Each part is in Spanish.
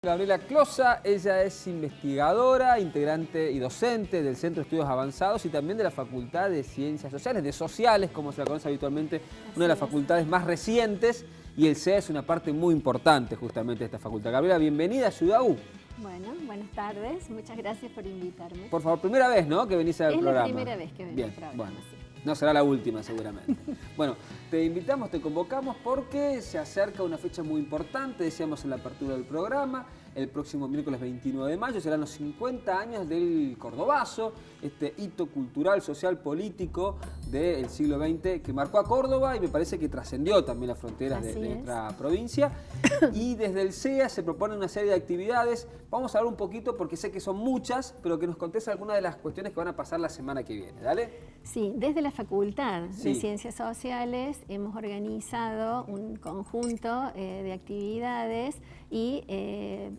Gabriela Closa, ella es investigadora, integrante y docente del Centro de Estudios Avanzados y también de la Facultad de Ciencias Sociales, de Sociales, como se la conoce habitualmente, una de las facultades más recientes, y el CEA es una parte muy importante justamente de esta facultad. Gabriela, bienvenida a Ciudad U. Bueno, buenas tardes, muchas gracias por invitarme. Por favor, primera vez, ¿no?, que venís al programa. Es la primera vez que vengo al programa. Bueno. No será la última, seguramente. Bueno, te invitamos, te convocamos porque se acerca una fecha muy importante, decíamos en la apertura del programa. El próximo miércoles 29 de mayo serán los 50 años del Cordobazo, este hito cultural, social, político del siglo XX que marcó a Córdoba y me parece que trascendió también las fronteras de nuestra provincia. Y desde el CEA se propone una serie de actividades. Vamos a hablar un poquito, porque sé que son muchas, pero que nos contés algunas de las cuestiones que van a pasar la semana que viene. ¿Dale? Sí, desde la Facultad de Ciencias Sociales hemos organizado un conjunto de actividades y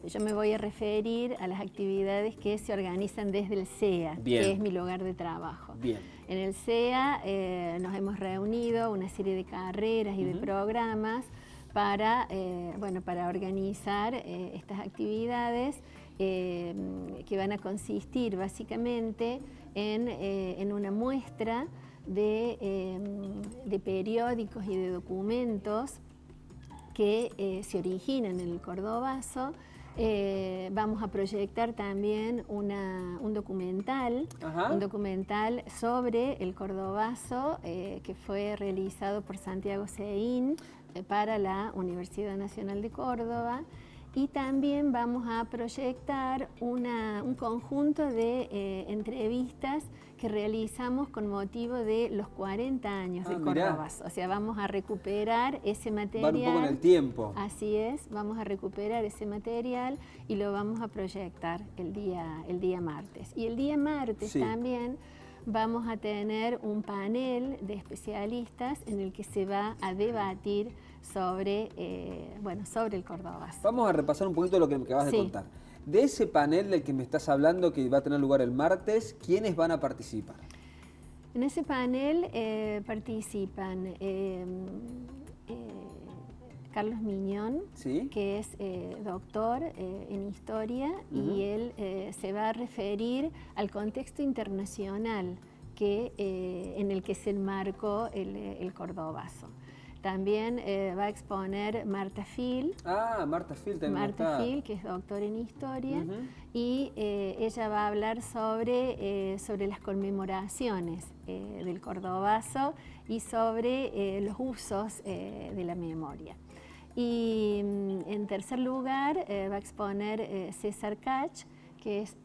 yo me voy a referir a las actividades que se organizan desde el CEA, que es mi lugar de trabajo. En el CEA nos hemos reunido una serie de carreras y de programas para, para organizar estas actividades que van a consistir básicamente en una muestra de periódicos y de documentos que se originan en el Cordobazo. Vamos a proyectar también un documental sobre el Cordobazo que fue realizado por Santiago Seín para la Universidad Nacional de Córdoba. Y también vamos a proyectar un conjunto de entrevistas que realizamos con motivo de los 40 años del Cordobazo. O sea, vamos a recuperar ese material. Va un poco en el tiempo. Así es, vamos a recuperar ese material y lo vamos a proyectar el día martes. Y el día martes también vamos a tener un panel de especialistas en el que se va a debatir sobre el Cordobazo. Vamos a repasar un poquito lo que me acabas de contar. De ese panel del que me estás hablando, que va a tener lugar el martes, ¿quiénes van a participar? En ese panel participan Carlos Miñón, que es doctor en historia, y él se va a referir al contexto internacional en el que se enmarcó el Cordobazo. También va a exponer Marta Fil. Marta Fil también. Marta Fil, que es doctora en historia, y ella va a hablar sobre las conmemoraciones del Cordobazo y sobre los usos de la memoria. Y en tercer lugar va a exponer César Cach, que es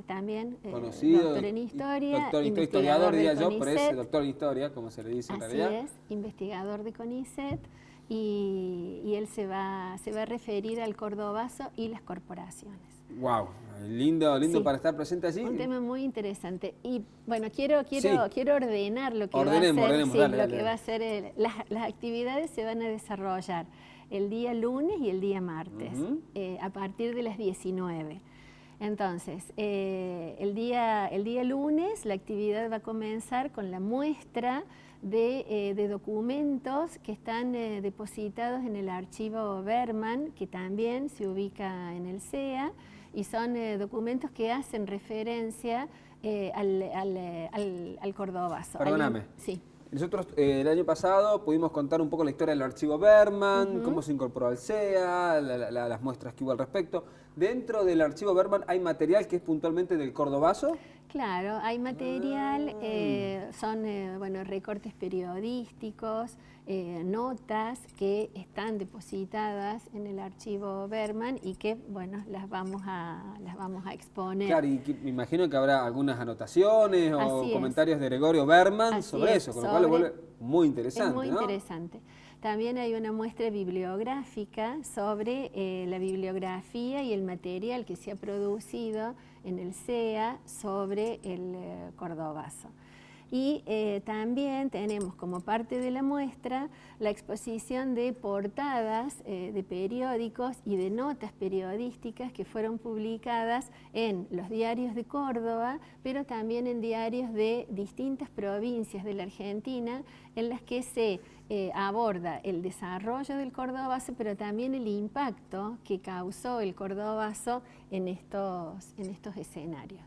también doctor en historia, historiador, diría yo, pero es doctor en historia, como se le dice en realidad. Así es, investigador de CONICET, y él se va a referir al Cordobazo y las corporaciones. ¡Wow! Lindo para estar presente allí. Un tema muy interesante. Y bueno, quiero ordenar lo que va a ser. Las actividades se van a desarrollar el día lunes y el día martes, a partir de las 19. Entonces, el día lunes la actividad va a comenzar con la muestra de documentos que están depositados en el archivo Berman, que también se ubica en el CEA, y son documentos que hacen referencia al Cordobazo. Perdóname. Nosotros el año pasado pudimos contar un poco la historia del archivo Berman, cómo se incorporó al CEA, las muestras que hubo al respecto. ¿Dentro del archivo Berman hay material que es puntualmente del Cordobazo? Claro, hay material, son recortes periodísticos, notas que están depositadas en el archivo Berman y que las vamos a exponer. Claro, y me imagino que habrá algunas anotaciones o comentarios de Gregorio Berman sobre eso, con lo cual lo vuelve muy interesante. Es muy interesante. También hay una muestra bibliográfica sobre la bibliografía y el material que se ha producido en el CEA sobre el Cordobazo. Y también tenemos como parte de la muestra la exposición de portadas de periódicos y de notas periodísticas que fueron publicadas en los diarios de Córdoba, pero también en diarios de distintas provincias de la Argentina, en las que se aborda el desarrollo del cordobazo, pero también el impacto que causó el cordobazo en estos escenarios.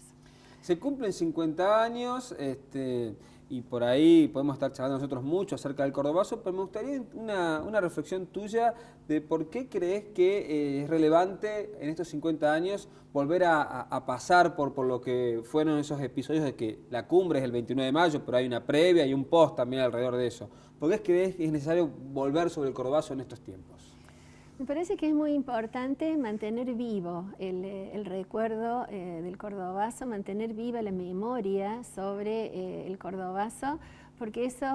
Se cumplen 50 años y por ahí podemos estar charlando nosotros mucho acerca del cordobazo, pero me gustaría una reflexión tuya de por qué crees que es relevante en estos 50 años volver a pasar por lo que fueron esos episodios de que la cumbre es el 29 de mayo, pero hay una previa y un post también alrededor de eso. ¿Por qué crees que es necesario volver sobre el cordobazo en estos tiempos? Me parece que es muy importante mantener vivo el recuerdo del cordobazo, mantener viva la memoria sobre el cordobazo, porque eso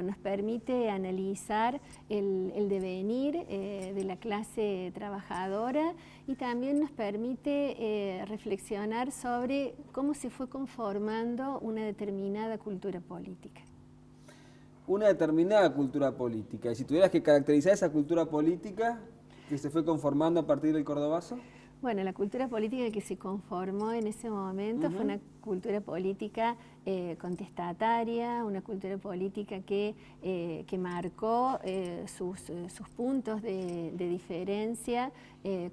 nos permite analizar el devenir de la clase trabajadora y también nos permite reflexionar sobre cómo se fue conformando una determinada cultura política. Una determinada cultura política. Y si tuvieras que caracterizar esa cultura política que se fue conformando a partir del cordobazo. Bueno, la cultura política que se conformó en ese momento fue una cultura política contestataria, una cultura política que marcó sus puntos de diferencia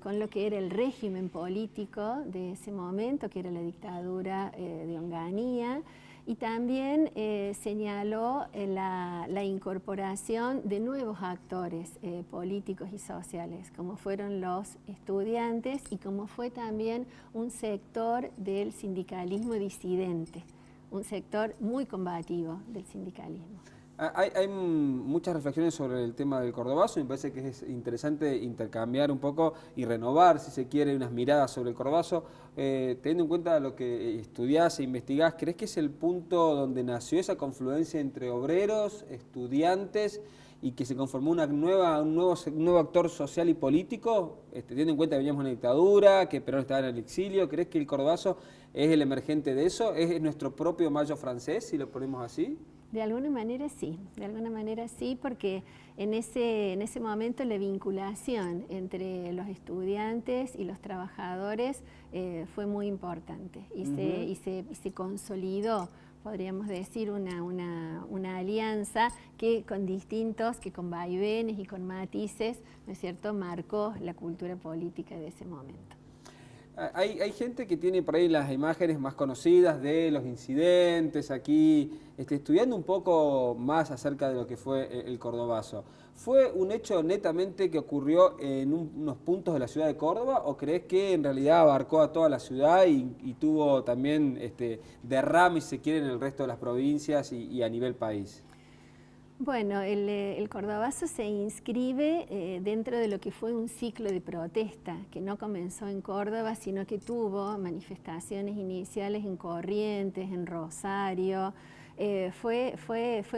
con lo que era el régimen político de ese momento, que era la dictadura de Onganía. Y también señaló la incorporación de nuevos actores políticos y sociales, como fueron los estudiantes y como fue también un sector del sindicalismo disidente, un sector muy combativo del sindicalismo. Hay muchas reflexiones sobre el tema del cordobazo y me parece que es interesante intercambiar un poco y renovar, si se quiere, unas miradas sobre el cordobazo. Teniendo en cuenta lo que estudiás e investigás, ¿crees que es el punto donde nació esa confluencia entre obreros, estudiantes y que se conformó un nuevo actor social y político? Teniendo en cuenta que veníamos en una dictadura, que Perón estaba en el exilio, ¿crees que el cordobazo es el emergente de eso? ¿Es nuestro propio Mayo francés, si lo ponemos así? De alguna manera sí, porque en ese momento la vinculación entre los estudiantes y los trabajadores fue muy importante y se consolidó, podríamos decir, una alianza que con vaivenes y con matices, ¿no es cierto?, marcó la cultura política de ese momento. Hay gente que tiene por ahí las imágenes más conocidas de los incidentes aquí, estudiando un poco más acerca de lo que fue el cordobazo. ¿Fue un hecho netamente que ocurrió en unos puntos de la ciudad de Córdoba o crees que en realidad abarcó a toda la ciudad y tuvo también derrame, si se quiere, en el resto de las provincias y a nivel país? Bueno, el cordobazo se inscribe dentro de lo que fue un ciclo de protesta que no comenzó en Córdoba, sino que tuvo manifestaciones iniciales en Corrientes, en Rosario. Fue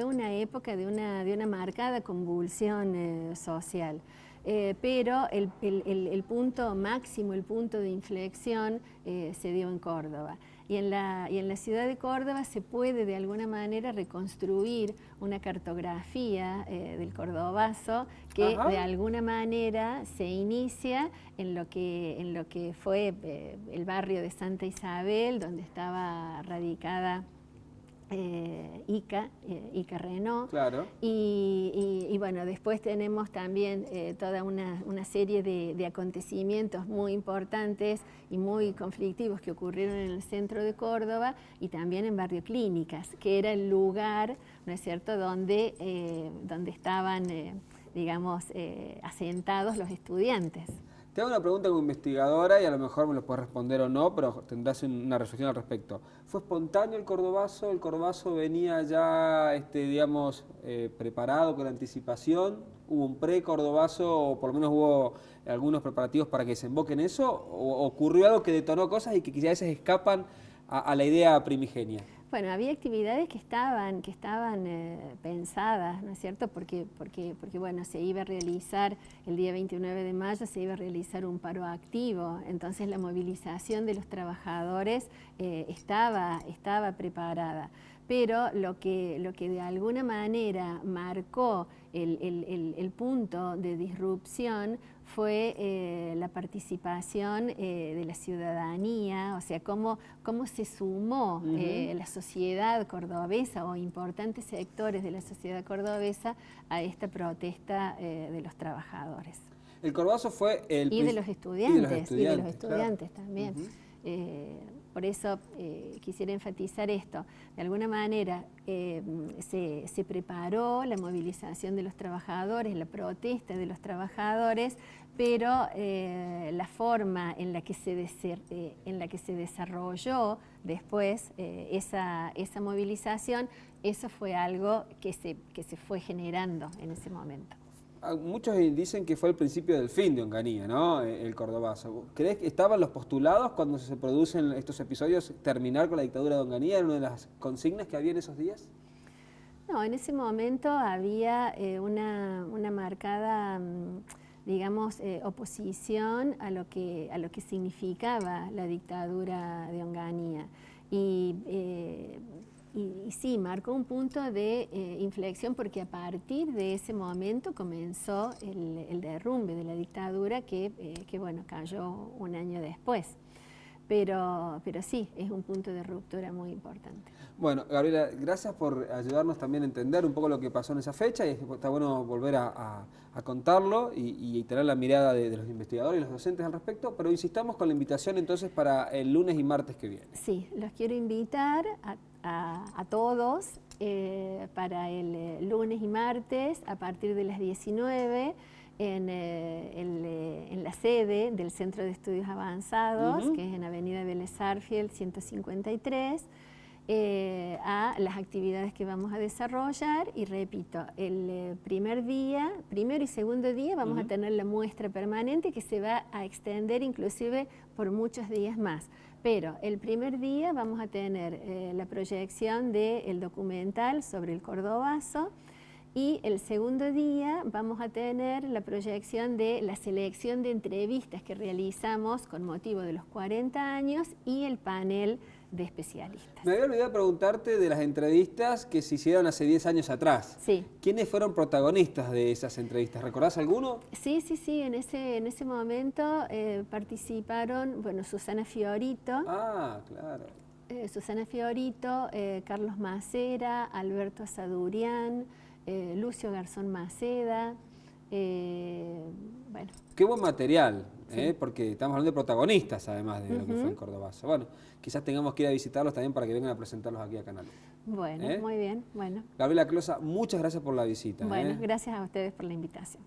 una época de una marcada convulsión social. Pero el punto máximo, el punto de inflexión se dio en Córdoba. Y en la ciudad de Córdoba se puede de alguna manera reconstruir una cartografía del cordobazo que de alguna manera se inicia en lo que fue el barrio de Santa Isabel, donde estaba radicada Ica Renault. Claro. Y bueno, después tenemos también toda una serie de acontecimientos muy importantes y muy conflictivos que ocurrieron en el centro de Córdoba y también en Barrio Clínicas, que era el lugar, ¿no es cierto?, donde estaban, digamos, asentados los estudiantes. Te hago una pregunta como investigadora y a lo mejor me lo puedes responder o no, pero tendrás una reflexión al respecto. ¿Fue espontáneo el cordobazo? ¿El cordobazo venía ya, digamos, preparado con anticipación? ¿Hubo un pre-cordobazo o por lo menos hubo algunos preparativos para que desemboque en eso? ¿O ocurrió algo que detonó cosas y que quizás a veces escapan a la idea primigenia? Bueno, había actividades que estaban pensadas, ¿no es cierto? Porque bueno, se iba a realizar el día 29 de mayo, se iba a realizar un paro activo, entonces la movilización de los trabajadores estaba preparada. pero lo que de alguna manera marcó el punto de disrupción fue la participación de la ciudadanía, o sea, cómo se sumó la sociedad cordobesa o importantes sectores de la sociedad cordobesa a esta protesta de los trabajadores. El Cordobazo fue el... Y de los estudiantes, claro. También. Por eso quisiera enfatizar esto. De alguna manera se preparó la movilización de los trabajadores, la protesta de los trabajadores, pero la forma en la que se desarrolló después esa movilización, eso fue algo que se fue generando en ese momento. Muchos dicen que fue el principio del fin de Onganía, ¿no? El Cordobazo. ¿Crees que estaban los postulados cuando se producen estos episodios, terminar con la dictadura de Onganía? ¿Era una de las consignas que había en esos días? No, en ese momento había una marcada, digamos, oposición a lo que significaba la dictadura de Onganía. Y sí, marcó un punto de inflexión porque a partir de ese momento comenzó el derrumbe de la dictadura que bueno, cayó un año después. Pero sí, es un punto de ruptura muy importante. Bueno, Gabriela, gracias por ayudarnos también a entender un poco lo que pasó en esa fecha y está bueno volver a contarlo y tener la mirada de los investigadores y los docentes al respecto, pero insistamos con la invitación entonces para el lunes y martes que viene. Sí, los quiero invitar a todos para el lunes y martes a partir de las 19 en la sede del Centro de Estudios Avanzados, que es en Avenida Vélez Sarsfield 153, a las actividades que vamos a desarrollar. Y repito, el primero y segundo día vamos a tener la muestra permanente que se va a extender inclusive por muchos días más. Pero el primer día vamos a tener la proyección del documental sobre el Cordobazo. Y el segundo día vamos a tener la proyección de la selección de entrevistas que realizamos con motivo de los 40 años y el panel de especialistas. Me había olvidado preguntarte de las entrevistas que se hicieron hace 10 años atrás. Sí. ¿Quiénes fueron protagonistas de esas entrevistas? ¿Recordás alguno? Sí. En ese momento participaron, bueno, Susana Fiorito. Ah, claro. Susana Fiorito, Carlos Macera, Alberto Asadurian, Lucio Garzón Maceda, bueno. Qué buen material, Sí. porque estamos hablando de protagonistas además de lo que fue en Cordobazo. Bueno, quizás tengamos que ir a visitarlos también para que vengan a presentarlos aquí a Canal 1. Bueno, muy bien, bueno. Gabriela Closa, muchas gracias por la visita. Bueno, gracias a ustedes por la invitación.